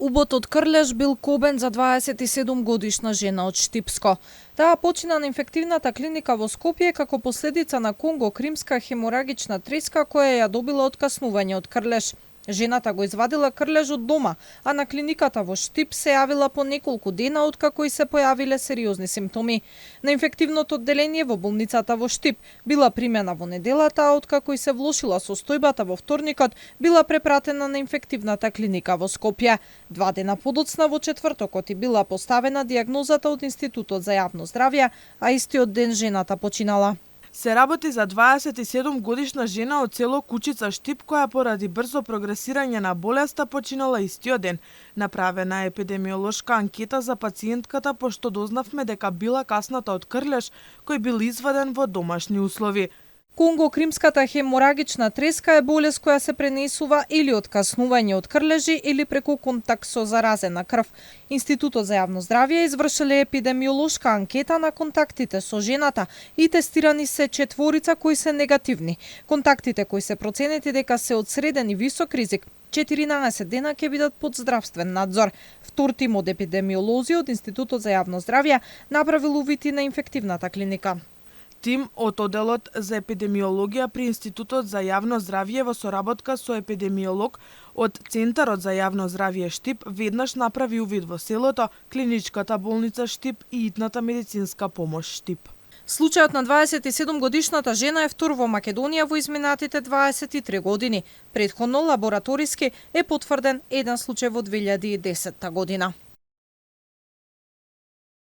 Убот од Крлеш бил кобен за 27 годишна жена од Штипско. Таа почина на инфективната клиника во Скопје како последица на конго-кримска хеморагична треска која ја добила од каснување од Крлеш. Жената го извадила Крлеш од дома, а на клиниката во Штип се јавила по неколку дена откако и се појавиле сериозни симптоми. На инфективното одделение во болницата во Штип била примена во неделата, а откако и се влошила состојбата во вторникот, била препратена на инфективната клиника во Скопје. 2 дена подоцна во четвртокот и била поставена дијагнозата од Институтот за јавно здравје, а истиот ден жената починала. Се работи за 27 годишна жена од село Кучица Штип која поради брзо прогресирање на болеста починала истиот ден. Направена е епидемиолошка анкета за пациентката пошто дознавме дека била касната од Крлеш кој бил изваден во домашни услови. Конго-кримската хеморагична треска е болест која се пренесува или од каснување од крлежи или преку контакт со заразена крв. Институтот за јавно здравје извршиле епидемиолошка анкета на контактите со жената и тестирани се 4 кои се негативни. Контактите кои се проценети дека се од среден и висок ризик 14 дена ќе бидат под здравствен надзор. Втор тим од епидемиолози од Институтот за јавно здравје направил увити на инфективната клиника. Тим од Оделот за епидемиологија при Институтот за јавно здравје во соработка со епидемиолог од Центарот за јавно здравје Штип веднаш направи увид во селото, клиничката болница Штип и итната медицинска помош Штип. Случајот на 27 годишната жена е втор во Македонија во изминатите 23 години. Претходно лабораториски е потврден еден случај во 2010 година.